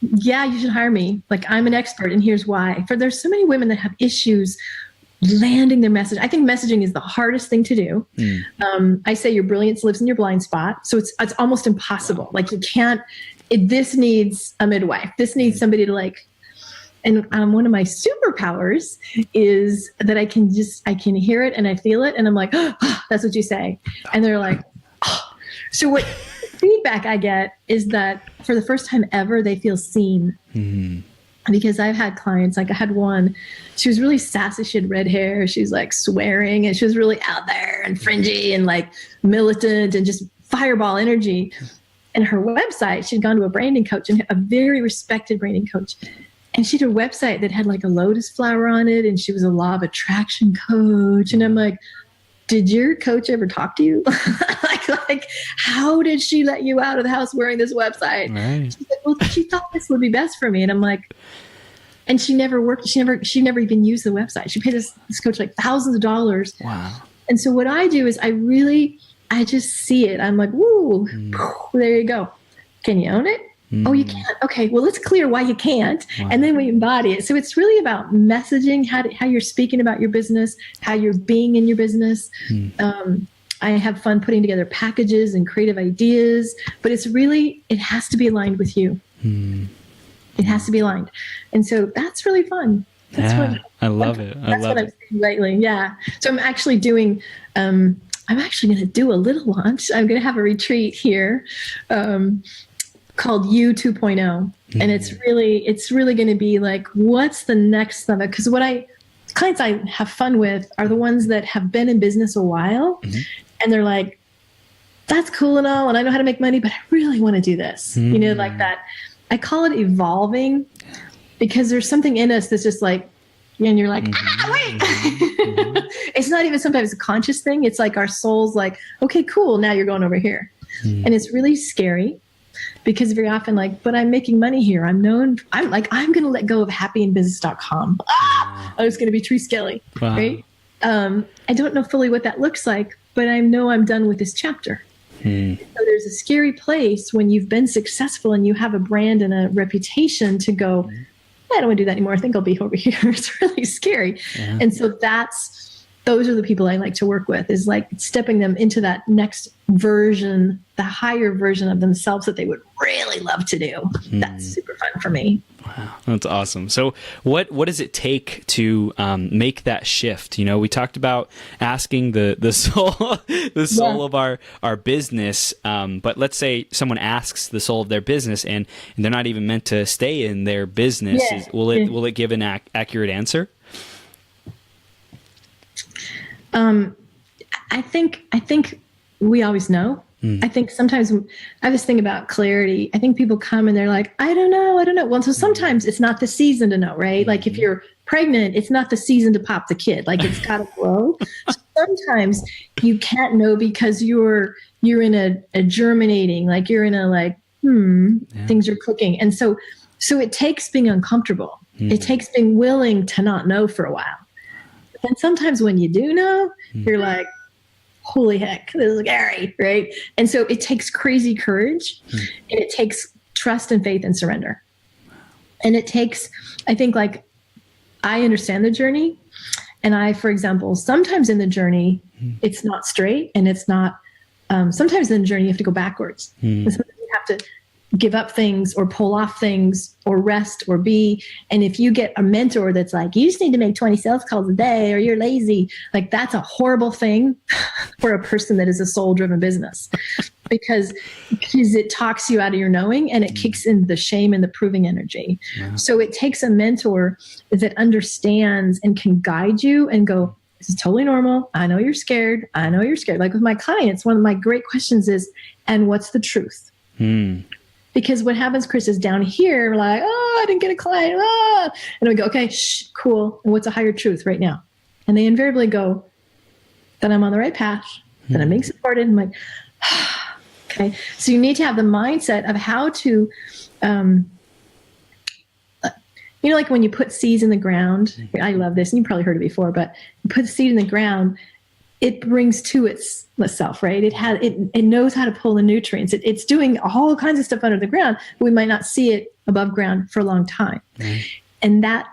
yeah, you should hire me. Like, I'm an expert and here's why. For there's so many women that have issues landing their message. I think messaging is the hardest thing to do. I say your brilliance lives in your blind spot. So it's almost impossible. Wow. Like, you can't, this needs a midwife. This needs somebody to, like, and one of my superpowers is that I can hear it and I feel it. And I'm like, oh, that's what you say. And they're like, oh. So what feedback I get is that for the first time ever, they feel seen. Because I've had clients, like, I had one, she was really sassy. She had red hair. She was, like, swearing, and she was really out there and fringy and, like, militant and just fireball energy. And her website, she'd gone to a branding coach, and a very respected branding coach. And she had a website that had, like, a lotus flower on it, and she was a law of attraction coach. And I'm like, did your coach ever talk to you? like, how did she let you out of the house wearing this website? Right. She's like, well, she thought this would be best for me. And I'm like, and she never worked. She never even used the website. She paid this coach like thousands of dollars. Wow. And so what I do is I just see it. I'm like, woo, there you go. Can you own it? Oh, you can't. Okay, well, let's clear why you can't. Wow. And then we embody it. So it's really about messaging, how you're speaking about your business, how you're being in your business. I have fun putting together packages and creative ideas, but it has to be aligned with you. It has to be aligned. And so that's really fun. I love it. That's what I'm saying lately. Yeah. So I'm actually doing, I'm actually going to do a little launch. I'm going to have a retreat here. Called You 2.0. And it's really going to be like, what's the next level? Because clients I have fun with are the ones that have been in business a while and they're like, that's cool and all, and I know how to make money, but I really want to do this. You know, like that. I call it evolving because there's something in us that's just like, and you're like, wait. It's not even sometimes a conscious thing. It's like our soul's like, okay, cool. Now you're going over here. And it's really scary. Because very often, like, but I'm making money here. I'm going to let go of happyinbusiness.com. I was going to be Therese Skelly, right? I don't know fully what that looks like, but I know I'm done with this chapter. So there's a scary place when you've been successful and you have a brand and a reputation to go, I don't want to do that anymore. I think I'll be over here. It's really scary. Yeah. And so those are the people I like to work with, is like stepping them into that next version, the higher version of themselves that they would really love to do. That's super fun for me. Wow, that's awesome. So what does it take to make that shift? You know, we talked about asking the soul of our business, but let's say someone asks the soul of their business and they're not even meant to stay in their business. Will it give an accurate answer? I think we always know. I think sometimes I have this thing about clarity. I think people come and they're like, I don't know. Well, so sometimes it's not the season to know, right? Like if you're pregnant, it's not the season to pop the kid. Like it's got to grow. Sometimes you can't know because you're in a germinating, like you're in a things are cooking. And so it takes being uncomfortable. It takes being willing to not know for a while. But then sometimes when you do know, you're like, holy heck, this is scary, right? And so it takes crazy courage, and it takes trust and faith and surrender. And it takes, I think, like, I understand the journey. And I, for example, sometimes in the journey, it's not straight, and it's not, sometimes in the journey, you have to go backwards. And sometimes you have to give up things or pull off things or rest or be. And if you get a mentor that's like, you just need to make 20 sales calls a day or you're lazy, like that's a horrible thing for a person that is a soul-driven business because it talks you out of your knowing and it kicks in the shame and the proving energy. Yeah. So it takes a mentor that understands and can guide you and go, this is totally normal. I know you're scared. Like with my clients, one of my great questions is, and what's the truth? Because what happens, Chris, is down here, we're like, oh, I didn't get a client. Ah. And we go, okay, cool. And what's a higher truth right now? And they invariably go, that I'm on the right path, that I'm being supported. I'm like, okay. So you need to have the mindset of how to, like when you put seeds in the ground, I love this, and you probably heard it before, but you put the seed in the ground, it brings to itself, right? It knows how to pull the nutrients. It's doing all kinds of stuff under the ground, but we might not see it above ground for a long time. And that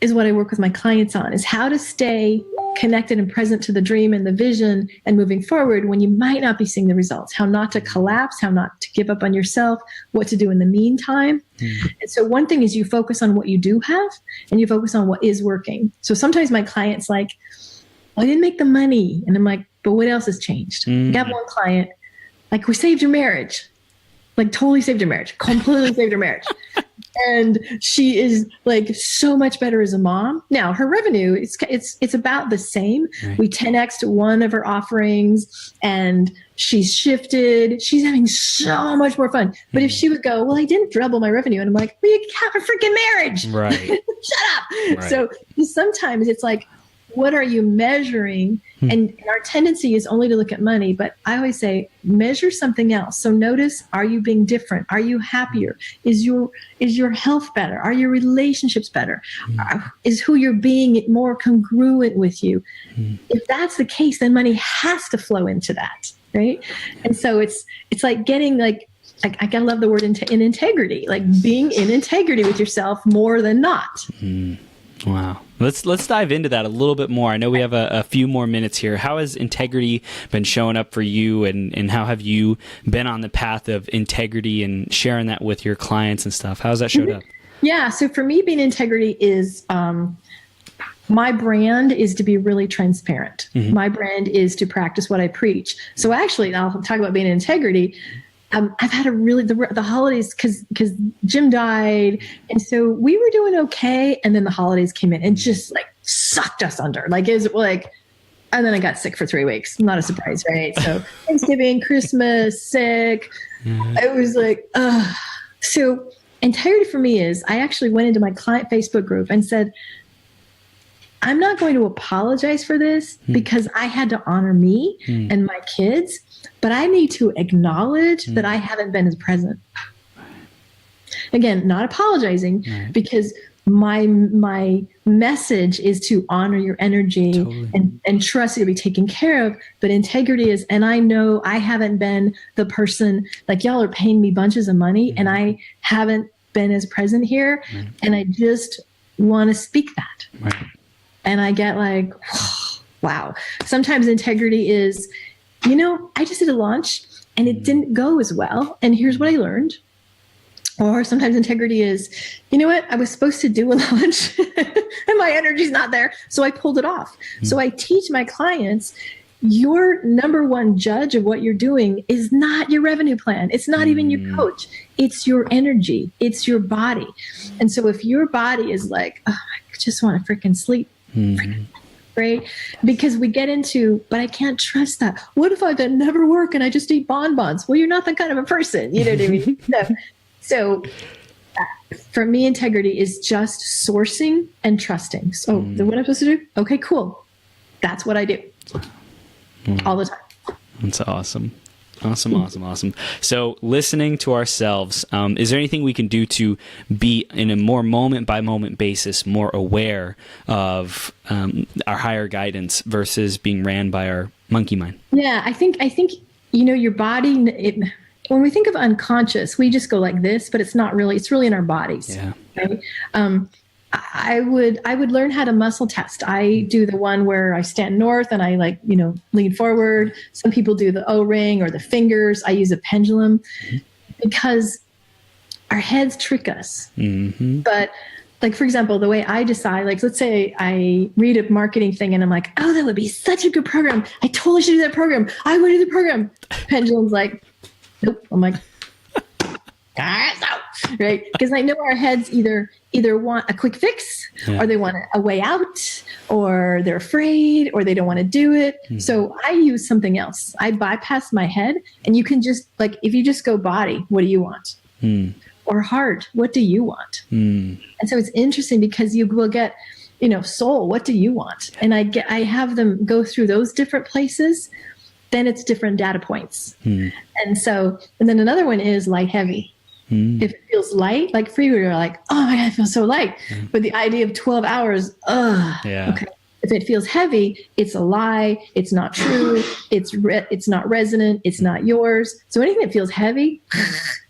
is what I work with my clients on, is how to stay connected and present to the dream and the vision and moving forward when you might not be seeing the results, how not to collapse, how not to give up on yourself, what to do in the meantime. And so one thing is you focus on what you do have and you focus on what is working. So sometimes my clients like, I didn't make the money. And I'm like, but what else has changed? I got one client, like, we saved your marriage. Like totally saved her marriage, completely saved her marriage. And she is like so much better as a mom. Now her revenue, it's about the same. Right. We 10X'd one of her offerings and she's shifted. She's having so much more fun. But if she would go, well, I didn't double my revenue. And I'm like, well, you have a freaking marriage. Right. Shut up. Right. So sometimes it's like, what are you measuring? And our tendency is only to look at money, but I always say, measure something else. So notice, are you being different? Are you happier? Is your health better? Are your relationships better? Is who you're being more congruent with you? If that's the case, then money has to flow into that, right? And so it's like getting like I gotta love the word in integrity, like being in integrity with yourself more than not. Wow. Let's dive into that a little bit more. I know we have a few more minutes here. How has integrity been showing up for you, and how have you been on the path of integrity and sharing that with your clients and stuff? How has that showed up? Yeah. So for me, being integrity is my brand is to be really transparent. My brand is to practice what I preach. So actually, I'll talk about being in integrity. I've had the holidays because Jim died. And so we were doing okay. And then the holidays came in and just like sucked us under. Like, it was like, and then I got sick for 3 weeks. Not a surprise, right? So Thanksgiving, Christmas, sick. It was like, So integrity for me is, I actually went into my client Facebook group and said, I'm not going to apologize for this because I had to honor me and my kids, but I need to acknowledge that I haven't been as present. Again, not apologizing because my message is to honor your energy and trust you'll be taken care of. But integrity is, and I know I haven't been the person, like y'all are paying me bunches of money and I haven't been as present here. And I just want to speak that. And I get like, wow. Sometimes integrity is, I just did a launch and it didn't go as well. And here's what I learned. Or sometimes integrity is, you know what? I was supposed to do a launch and my energy's not there. So I pulled it off. So I teach my clients, your number one judge of what you're doing is not your revenue plan. It's not even your coach. It's your energy. It's your body. And so if your body is like, oh, I just want to freaking sleep. right? Because we get into, but I can't trust that. What if I then never work and I just eat bonbons? Well, you're not that kind of a person. You know what I mean? So for me, integrity is just sourcing and trusting. So what I'm supposed to do? Okay, cool. That's what I do all the time. That's awesome. Awesome. So listening to ourselves, is there anything we can do to be in a more moment by moment basis, more aware of our higher guidance versus being ran by our monkey mind? Yeah, I think, your body, when we think of unconscious, we just go like this, but it's not really, it's really in our bodies. Yeah. Right? I would learn how to muscle test. I do the one where I stand north and I lean forward. Some people do the O-ring or the fingers. I use a pendulum because our heads trick us. Mm-hmm. But like, for example, the way I decide, like, let's say I read a marketing thing and I'm like, oh, that would be such a good program. I totally should do that program. I would do the program. Pendulum's like, nope. I'm like, right? Because I know our heads either want a quick fix or they want a way out or they're afraid or they don't want to do it. So I use something else. I bypass my head, and you can just, like, if you just go body, what do you want? Or heart, what do you want? And so it's interesting because you will get, soul, what do you want? And I have them go through those different places. Then it's different data points. And then another one is light, heavy. If it feels light, like for you, you're like, oh my God, I feel so light. But the idea of 12 hours, okay. If it feels heavy, it's a lie. It's not true. It's not resonant. It's not yours. So anything that feels heavy,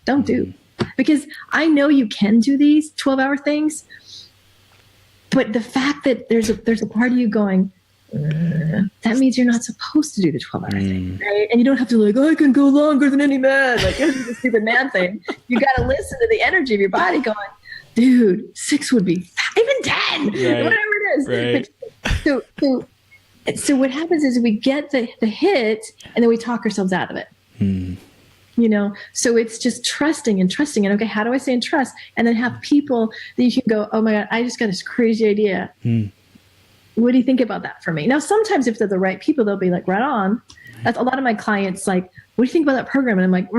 don't do. Because I know you can do these 12-hour things, but the fact that there's a part of you going, that means you're not supposed to do the 12-hour thing, right? And you don't have to I can go longer than any man. Like, this is the stupid man thing. You got to listen to the energy of your body going, dude, 6 would be even 10, whatever it is. Right. So what happens is we get the hit and then we talk ourselves out of it. So it's just trusting and okay, how do I stay in trust? And then have people that you can go, oh my God, I just got this crazy idea. What do you think about that for me? Now, sometimes if they're the right people, they'll be like, right on. That's a lot of my clients, like, what do you think about that program? And I'm like, you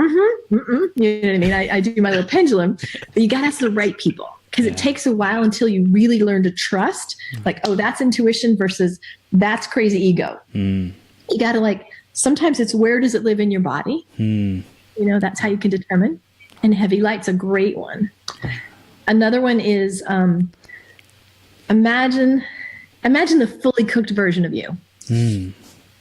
know what I mean? I do my little pendulum, but you got to ask the right people because it takes a while until you really learn to trust. Like, oh, that's intuition versus that's crazy ego. You got to sometimes it's where does it live in your body? That's how you can determine. And heavy light's a great one. Another one is imagine the fully cooked version of you.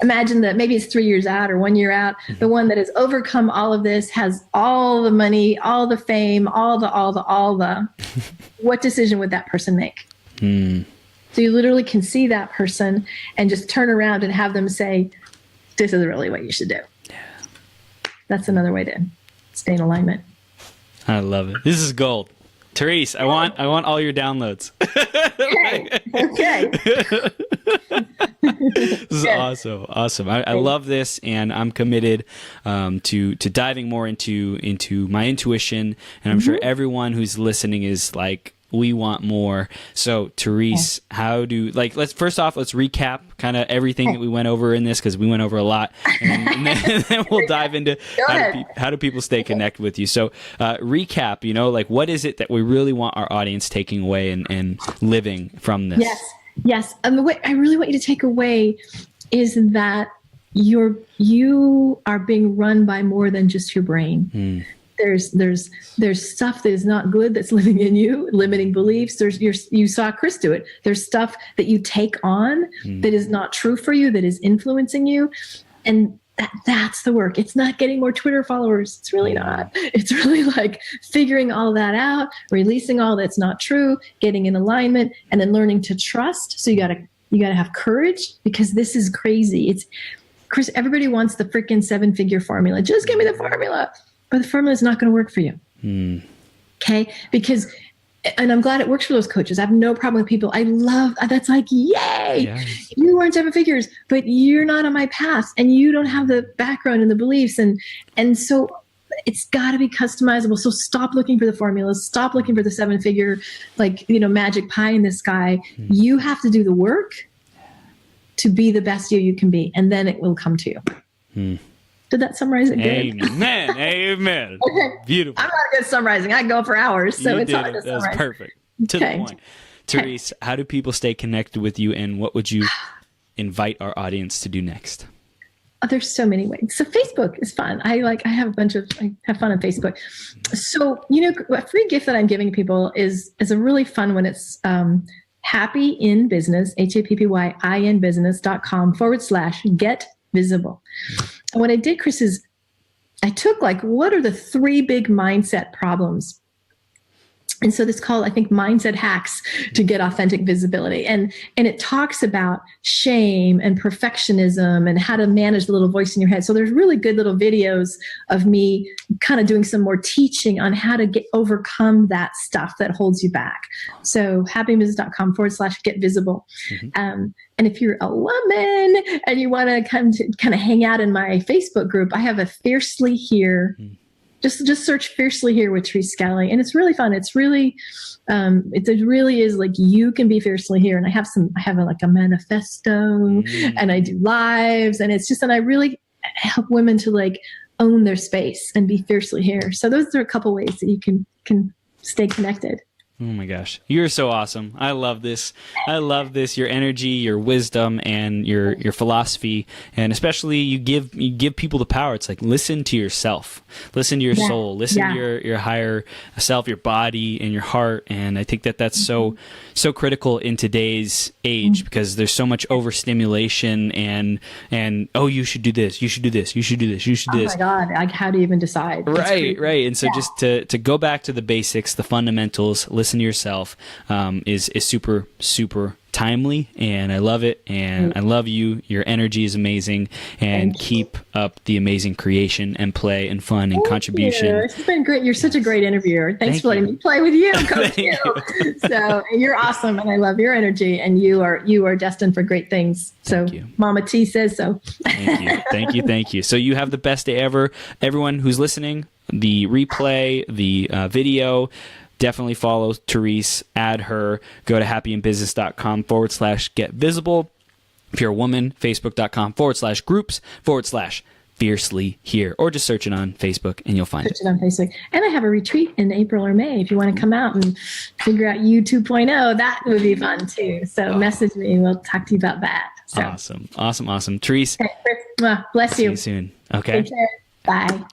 Imagine that maybe it's 3 years out or 1 year out, the one that has overcome all of this, has all the money, all the fame, all the, what decision would that person make? So you literally can see that person and just turn around and have them say, this is really what you should do. That's another way to stay in alignment. I love it. This is gold. Therese, I want all your downloads. Okay. This is awesome. I love this, and I'm committed to diving more into my intuition, and I'm sure everyone who's listening is like, we want more. So Therese, let's recap kind of everything that we went over in this, because we went over a lot, and then we'll dive into how do people stay connected with you. So recap, what is it that we really want our audience taking away and living from this? Yes. What I really want you to take away is that you are being run by more than just your brain. There's stuff that is not good that's living in you, limiting beliefs. You saw Chris do it. There's stuff that you take on that is not true for you, that is influencing you. And that's the work. It's not getting more Twitter followers. It's really not. It's really like figuring all that out, releasing all that's not true, getting in alignment, and then learning to trust. So you gotta have courage, because this is crazy. It's Chris, everybody wants the freaking 7-figure formula. Just give me the formula. But the formula is not going to work for you. Okay? And I'm glad it works for those coaches. I have no problem with people. I love, that's like, yay! Yes. You weren't 7 figures, but you're not on my path, and you don't have the background and the beliefs. And so it's got to be customizable. So stop looking for the formulas. Stop looking for the 7-figure, magic pie in the sky. You have to do the work. to be the best you can be, and then it will come to you. Did that summarize it good? Amen. Amen. Beautiful. I'm not good at summarizing. I go for hours, so it's hard to summarize. That was perfect. To the point. Therese, how do people stay connected with you, and what would you invite our audience to do next? Oh, there's so many ways. So Facebook is fun. I have fun on Facebook. So, a free gift that I'm giving people is a really fun one. It's Happy in Business, happyinbusiness.com/get visible. And what I did, Chris, is I took what are the 3 big mindset problems? And so this called, I think, Mindset Hacks to Get Authentic Visibility. And it talks about shame and perfectionism and how to manage the little voice in your head. So there's really good little videos of me kind of doing some more teaching on how to overcome that stuff that holds you back. So happybusiness.com/get visible. And if you're a woman and you want to come to kind of hang out in my Facebook group, I have a Fiercely Here. Just search Fiercely Here with Therese Skelly. And it's really fun. It's really, it really is you can be fiercely here. And I have a manifesto and I do lives, and and I really help women to own their space and be fiercely here. So those are a couple ways that you can stay connected. Oh my gosh. You're so awesome. I love this. Your energy, your wisdom, and your philosophy. And especially you give people the power. It's listen to yourself, listen to your soul, listen to your higher self, your body and your heart. And I think that's so critical in today's age, because there's so much overstimulation and, oh, you should do this. You should do this. You should do this. You should do this. Oh my God. How do you even decide? Right. And so just to go back to the basics, the fundamentals, listen to yourself, is super, super timely, and I love it. And I love you. Your energy is amazing, and keep up the amazing creation and play and fun and contribution. It's been great. You're such a great interviewer. Thanks for letting me play with you, Coach. So you're awesome, and I love your energy, and you are destined for great things. So Mama T says so. Thank you. So you have the best day ever. Everyone who's listening, the replay, the video, definitely follow Therese, add her, go to happyinbusiness.com/get visible. If you're a woman, facebook.com/groups/fiercely here, or just search it on Facebook and you'll find it. Search it on Facebook. And I have a retreat in April or May. If you want to come out and figure out you 2.0, that would be fun too. So message me and we'll talk to you about that. So. Awesome. Therese. Okay, bless you. See you soon. Okay. Take care. Bye.